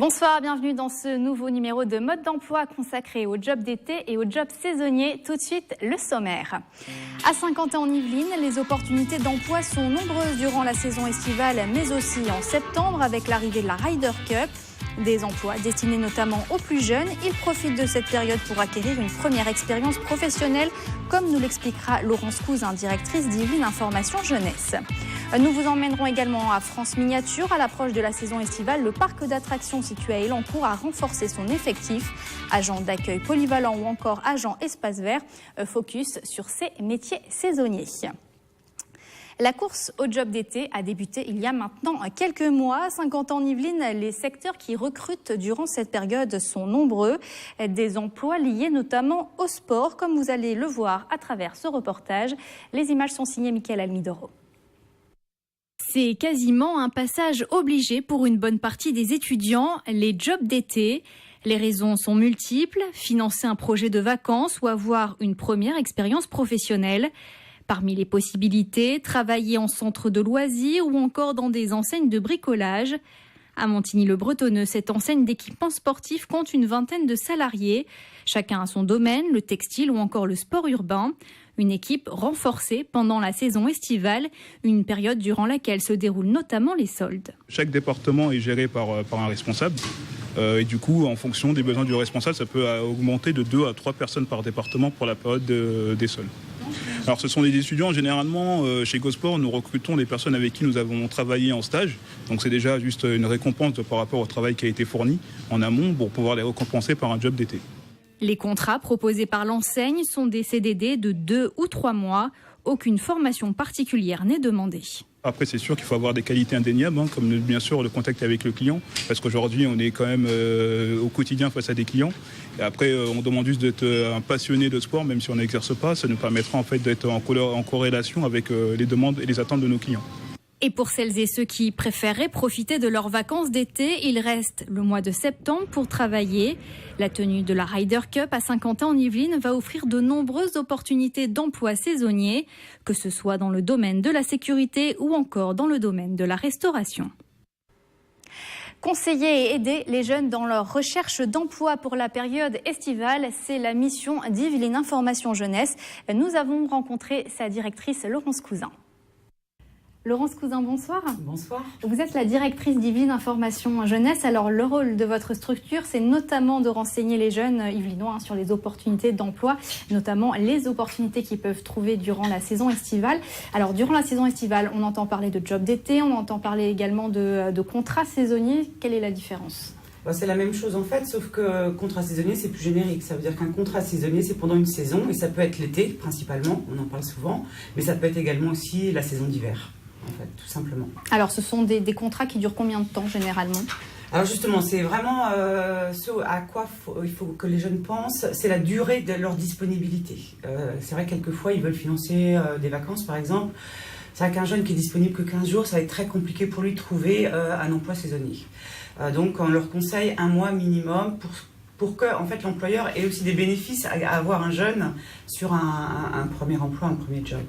Bonsoir, bienvenue dans ce nouveau numéro de Mode d'emploi consacré aux jobs d'été et aux jobs saisonniers. Tout de suite, le sommaire. À Saint-Quentin-en-Yvelines, les opportunités d'emploi sont nombreuses durant la saison estivale, mais aussi en septembre avec l'arrivée de la Ryder Cup. Des emplois destinés notamment aux plus jeunes. Ils profitent de cette période pour acquérir une première expérience professionnelle, comme nous l'expliquera Laurence Cousin, directrice d'Yvelines Information Jeunesse. Nous vous emmènerons également à France Miniature. À l'approche de la saison estivale, le parc d'attractions situé à Elancourt a renforcé son effectif. Agents d'accueil polyvalents ou encore agents espace vert, focus sur ces métiers saisonniers. La course au job d'été a débuté il y a maintenant quelques mois. À Saint-Quentin-en-Yvelines, les secteurs qui recrutent durant cette période sont nombreux. Des emplois liés notamment au sport, comme vous allez le voir à travers ce reportage. Les images sont signées Mickaël Almidoro. C'est quasiment un passage obligé pour une bonne partie des étudiants, les jobs d'été. Les raisons sont multiples, financer un projet de vacances ou avoir une première expérience professionnelle. Parmi les possibilités, travailler en centre de loisirs ou encore dans des enseignes de bricolage. À Montigny-le-Bretonneux, cette enseigne d'équipements sportifs compte une vingtaine de salariés. Chacun a son domaine, le textile ou encore le sport urbain. Une équipe renforcée pendant la saison estivale, une période durant laquelle se déroulent notamment les soldes. Chaque département est géré par un responsable. Et du coup, en fonction des besoins du responsable, ça peut augmenter de 2 à 3 personnes par département pour la période des soldes. Alors ce sont des étudiants, généralement chez GoSport, nous recrutons des personnes avec qui nous avons travaillé en stage. Donc c'est déjà juste une récompense par rapport au travail qui a été fourni en amont pour pouvoir les récompenser par un job d'été. Les contrats proposés par l'enseigne sont des CDD de 2 ou 3 mois. Aucune formation particulière n'est demandée. Après, c'est sûr qu'il faut avoir des qualités indéniables, comme bien sûr le contact avec le client, parce qu'aujourd'hui, on est quand même au quotidien face à des clients. Et après, on demande juste d'être un passionné de sport, même si on n'exerce pas. Ça nous permettra en fait d'être en corrélation avec les demandes et les attentes de nos clients. Et pour celles et ceux qui préféreraient profiter de leurs vacances d'été, il reste le mois de septembre pour travailler. La tenue de la Ryder Cup à Saint-Quentin-en-Yvelines va offrir de nombreuses opportunités d'emploi saisonniers, que ce soit dans le domaine de la sécurité ou encore dans le domaine de la restauration. Conseiller et aider les jeunes dans leur recherche d'emploi pour la période estivale, c'est la mission d'Yvelines Information Jeunesse. Nous avons rencontré sa directrice Laurence Cousin. Laurence Cousin, bonsoir. Bonsoir. Vous êtes la directrice d'Yvelines Information Jeunesse. Alors, le rôle de votre structure, c'est notamment de renseigner les jeunes yvelinois sur les opportunités d'emploi, notamment les opportunités qu'ils peuvent trouver durant la saison estivale. Alors, durant la saison estivale, on entend parler de jobs d'été, on entend parler également de contrats saisonniers. Quelle est la différence ? C'est la même chose en fait, sauf que contrat saisonnier, c'est plus générique. Ça veut dire qu'un contrat saisonnier, c'est pendant une saison, et ça peut être l'été principalement, on en parle souvent, mais ça peut être également aussi la saison d'hiver. En fait, tout simplement. Alors, ce sont des contrats qui durent combien de temps, généralement ? Alors justement, c'est vraiment ce à quoi il faut que les jeunes pensent, c'est la durée de leur disponibilité. C'est vrai, quelquefois, ils veulent financer des vacances, par exemple. C'est vrai qu'un jeune qui est disponible que 15 jours, ça va être très compliqué pour lui de trouver un emploi saisonnier. Donc, on leur conseille 1 mois minimum pour que en fait, l'employeur ait aussi des bénéfices à avoir un jeune sur un premier emploi, un premier job.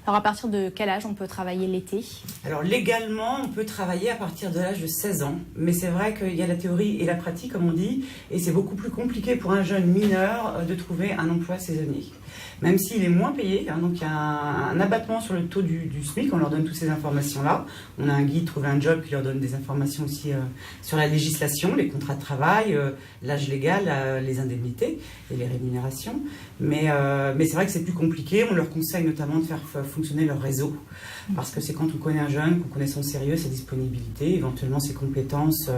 Alors à partir de quel âge on peut travailler l'été ? Alors légalement, on peut travailler à partir de l'âge de 16 ans, mais c'est vrai qu'il y a la théorie et la pratique, comme on dit, et c'est beaucoup plus compliqué pour un jeune mineur de trouver un emploi saisonnier. Même s'il est moins payé, donc il y a un abattement sur le taux du SMIC, on leur donne toutes ces informations-là. On a un guide, trouver un job, qui leur donne des informations aussi sur la législation, les contrats de travail, l'âge légal, les indemnités et les rémunérations. Mais c'est vrai que c'est plus compliqué, on leur conseille notamment de faire fonctionner leur réseau. Parce que c'est quand on connaît un jeune, qu'on connaît son sérieux, sa disponibilité, éventuellement ses compétences,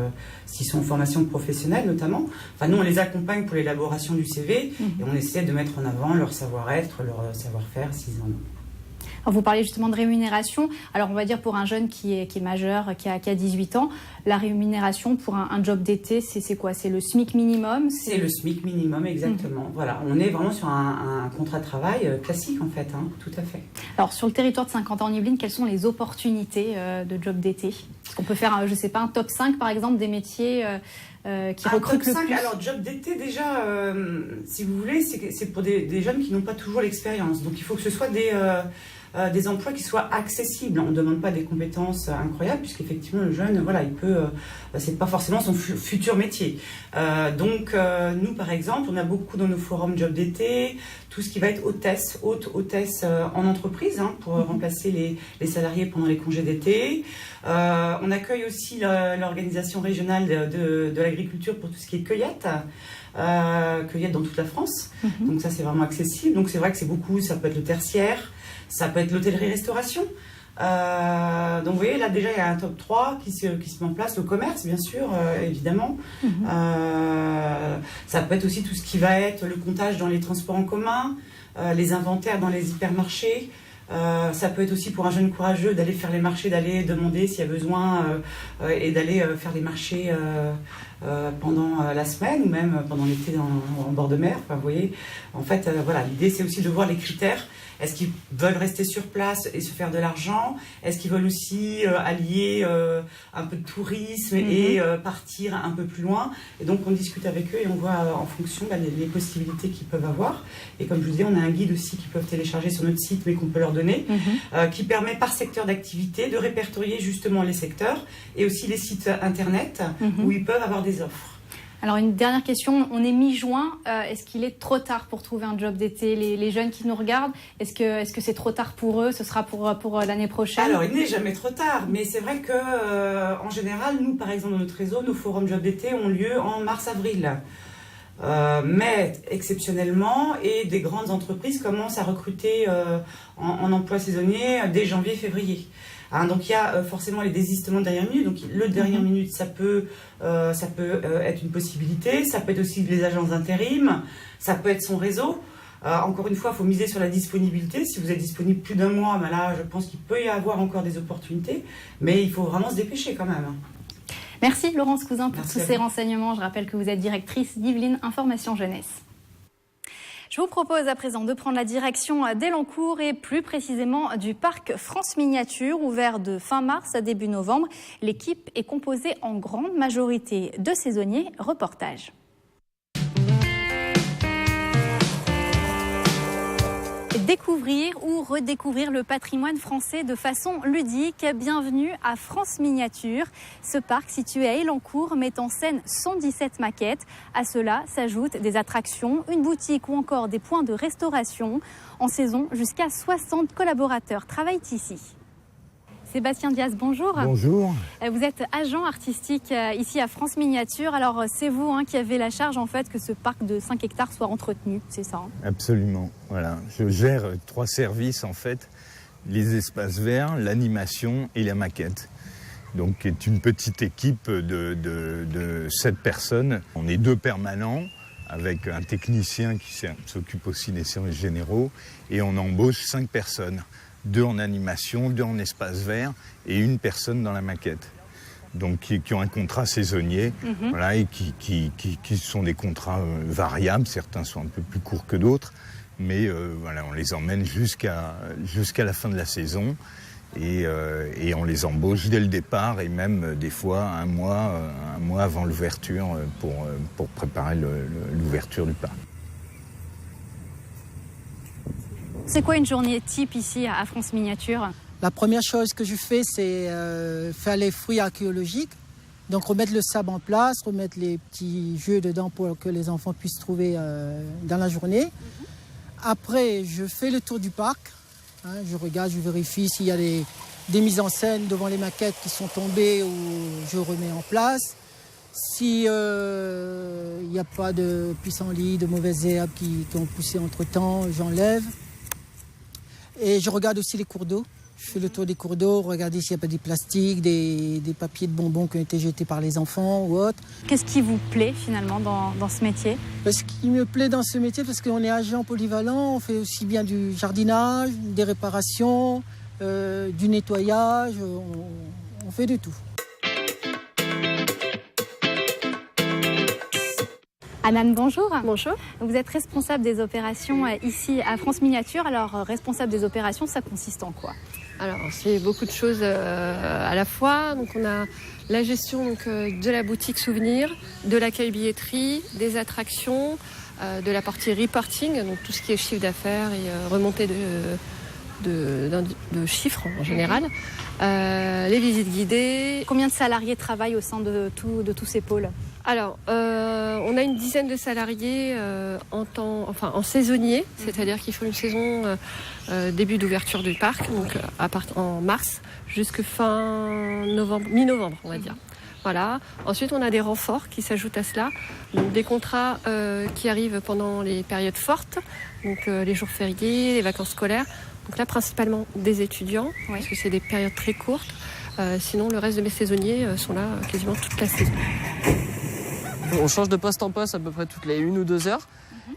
s'ils sont en formation professionnelle notamment. Enfin, nous, on les accompagne pour l'élaboration du CV et on essaie de mettre en avant leur savoir-être, leur savoir-faire s'ils en ont. Alors vous parlez justement de rémunération. Alors on va dire pour un jeune qui est majeur, qui a 18 ans, la rémunération pour un job d'été, c'est quoi ? C'est le SMIC minimum ? C'est le SMIC minimum, exactement. Voilà, on est vraiment sur un contrat de travail classique en fait, tout à fait. Alors sur le territoire de Saint-Quentin-en-Yvelines, quelles sont les opportunités de job d'été ? Est-ce qu'on peut faire, je sais pas, un top 5 par exemple des métiers qui recrutent le plus ? Alors job d'été déjà, si vous voulez, c'est pour des jeunes qui n'ont pas toujours l'expérience. Donc il faut que ce soit des emplois qui soient accessibles. On ne demande pas des compétences incroyables, puisqu'effectivement le jeune, voilà, il peut, c'est pas forcément son futur métier. Donc nous, par exemple, on a beaucoup dans nos forums job d'été, tout ce qui va être hôtesse en entreprise, pour remplacer les salariés pendant les congés d'été. On accueille aussi l'organisation régionale de l'agriculture pour tout ce qui est cueillette dans toute la France. Donc ça, c'est vraiment accessible. Donc c'est vrai que c'est beaucoup, ça peut être le tertiaire, ça peut être l'hôtellerie-restauration. Donc vous voyez, là déjà il y a un top 3 qui se met en place, le commerce bien sûr, évidemment. Ça peut être aussi tout ce qui va être le comptage dans les transports en commun, les inventaires dans les hypermarchés. Ça peut être aussi pour un jeune courageux d'aller faire les marchés, d'aller demander s'il y a besoin et d'aller faire les marchés pendant la semaine ou même pendant l'été en bord de mer. Enfin, vous voyez, en fait, voilà, l'idée c'est aussi de voir les critères. Est-ce qu'ils veulent rester sur place et se faire de l'argent? Est-ce qu'ils veulent aussi allier un peu de tourisme et partir un peu plus loin? Et donc on discute avec eux et on voit en fonction les possibilités qu'ils peuvent avoir. Et comme je vous dis, on a un guide aussi qu'ils peuvent télécharger sur notre site, mais qu'on peut leur donner, qui permet par secteur d'activité de répertorier justement les secteurs et aussi les sites internet où ils peuvent avoir des offres. Alors une dernière question, on est mi-juin, est-ce qu'il est trop tard pour trouver un job d'été? Les jeunes qui nous regardent, est-ce que c'est trop tard pour eux? Ce sera pour l'année prochaine? Alors il n'est jamais trop tard, mais c'est vrai que en général, nous par exemple dans notre réseau, nos forums job d'été ont lieu en mars-avril. Mais exceptionnellement, et des grandes entreprises commencent à recruter en emploi saisonnier dès janvier-février. Donc il y a forcément les désistements de dernière minute. Donc le dernière minute, ça peut être une possibilité. Ça peut être aussi les agences d'intérim. Ça peut être son réseau. Encore une fois, il faut miser sur la disponibilité. Si vous êtes disponible plus d'un mois, ben là, je pense qu'il peut y avoir encore des opportunités. Mais il faut vraiment se dépêcher quand même. Merci Laurence Cousin pour tous ces renseignements. Je rappelle que vous êtes directrice d'Yvelines Information Jeunesse. Je vous propose à présent de prendre la direction d'Elancourt et plus précisément du parc France Miniature, ouvert de fin mars à début novembre. L'équipe est composée en grande majorité de saisonniers. Reportage. Découvrir ou redécouvrir le patrimoine français de façon ludique. Bienvenue à France Miniature. Ce parc situé à Elancourt met en scène 117 maquettes. À cela s'ajoutent des attractions, une boutique ou encore des points de restauration. En saison, jusqu'à 60 collaborateurs travaillent ici. Sébastien Diaz, bonjour. Bonjour. Vous êtes agent artistique ici à France Miniature. Alors c'est vous qui avez la charge en fait que ce parc de 5 hectares soit entretenu, c'est ça? Absolument. Voilà. Je gère 3 services en fait, les espaces verts, l'animation et la maquette. Donc c'est une petite équipe de 7 personnes. On est 2 permanents avec un technicien qui s'occupe aussi des services généraux et on embauche 5 personnes. 2 en animation, 2 en espace vert et 1 personne dans la maquette. Donc qui ont un contrat saisonnier, voilà, et qui sont des contrats variables. Certains sont un peu plus courts que d'autres, mais voilà, on les emmène jusqu'à la fin de la saison et on les embauche dès le départ et même des fois un mois avant l'ouverture pour préparer l'ouverture du parc. C'est quoi une journée type ici à France Miniature? La première chose que je fais, c'est faire les fruits archéologiques. Donc remettre le sable en place, remettre les petits jeux dedans pour que les enfants puissent trouver dans la journée. Après, je fais le tour du parc. Je regarde, je vérifie s'il y a des mises en scène devant les maquettes qui sont tombées ou je remets en place. S'il n'y a pas de pissenlits, de mauvaises herbes qui ont poussé entre-temps, j'enlève. Et je regarde aussi les cours d'eau. Je fais le tour des cours d'eau, regarder s'il n'y a pas des plastiques, des papiers de bonbons qui ont été jetés par les enfants ou autres. Qu'est-ce qui vous plaît finalement dans ce métier? Ce qui me plaît dans ce métier, parce qu'on est agent polyvalent, on fait aussi bien du jardinage, des réparations, du nettoyage, on fait de tout. Anan, bonjour. Bonjour. Vous êtes responsable des opérations ici à France Miniature. Alors, responsable des opérations, ça consiste en quoi? Alors, c'est beaucoup de choses à la fois. Donc, on a la gestion de la boutique souvenir, de l'accueil billetterie, des attractions, de la partie reporting, donc tout ce qui est chiffre d'affaires et remontée de chiffres en général. Les visites guidées. Combien de salariés travaillent au sein de tous ces pôles ? Alors, on a une dizaine de salariés en saisonnier, c'est-à-dire qu'ils font une saison début d'ouverture du parc, donc en mars, jusqu'à fin novembre, mi-novembre, on va dire. Voilà. Ensuite, on a des renforts qui s'ajoutent à cela, donc des contrats qui arrivent pendant les périodes fortes, donc les jours fériés, les vacances scolaires. Donc là, principalement des étudiants, parce que c'est des périodes très courtes. Sinon, le reste de mes saisonniers sont là quasiment toute la saison. On change de poste en poste à peu près toutes les 1 ou 2 heures.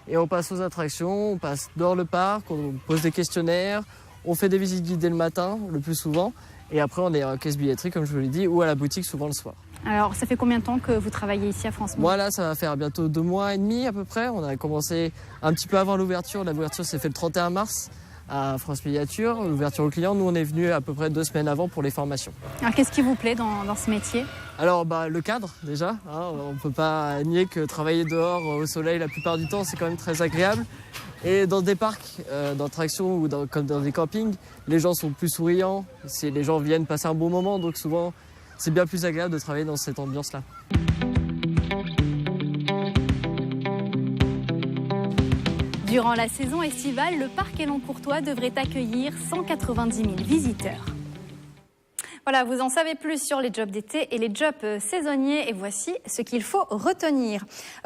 Et on passe aux attractions, on passe dehors le parc, on pose des questionnaires, on fait des visites guidées le matin, le plus souvent. Et après, on est en caisse billetterie, comme je vous l'ai dit, ou à la boutique, souvent le soir. Alors, ça fait combien de temps que vous travaillez ici à France Mode ? Moi, là, ça va faire bientôt 2 mois et demi à peu près. On a commencé un petit peu avant l'ouverture. L'ouverture s'est faite le 31 mars à France Miniature. L'ouverture aux clients, nous, on est venu à peu près 2 semaines avant pour les formations. Alors, qu'est-ce qui vous plaît dans ce métier ? Alors, le cadre, déjà. On ne peut pas nier que travailler dehors au soleil la plupart du temps, c'est quand même très agréable. Et dans des parcs d'attractions ou comme dans des campings, les gens sont plus souriants. Les gens viennent passer un bon moment, donc souvent, c'est bien plus agréable de travailler dans cette ambiance-là. Durant la saison estivale, le parc Élan-Courtois devrait accueillir 190 000 visiteurs. Voilà, vous en savez plus sur les jobs d'été et les jobs saisonniers. Et voici ce qu'il faut retenir.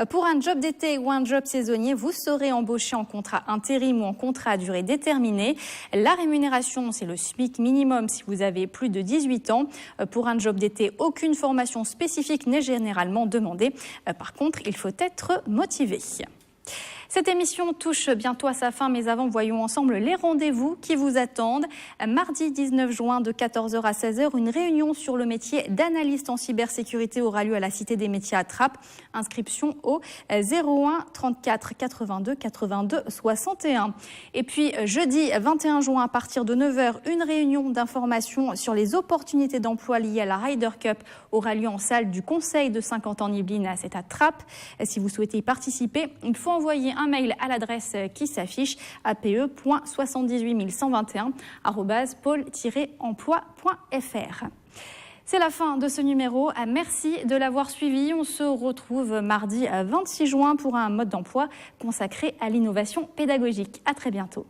Pour un job d'été ou un job saisonnier, vous serez embauché en contrat intérim ou en contrat à durée déterminée. La rémunération, c'est le SMIC minimum si vous avez plus de 18 ans. Pour un job d'été, aucune formation spécifique n'est généralement demandée. Par contre, il faut être motivé. Cette émission touche bientôt à sa fin, mais avant, voyons ensemble les rendez-vous qui vous attendent. Mardi 19 juin de 14h à 16h, une réunion sur le métier d'analyste en cybersécurité aura lieu à la Cité des métiers à Trappes. Inscription au 01 34 82 82 61. Et puis jeudi 21 juin à partir de 9h, une réunion d'information sur les opportunités d'emploi liées à la Ryder Cup aura lieu en salle du Conseil de Saint-Quentin-en-Yvelines, c'est à Trappes. Si vous souhaitez y participer, il faut envoyer un mail à l'adresse qui s'affiche ape.78111@pôle-emploi.fr. C'est la fin de ce numéro. Merci de l'avoir suivi. On se retrouve mardi 26 juin pour un mode d'emploi consacré à l'innovation pédagogique. À très bientôt.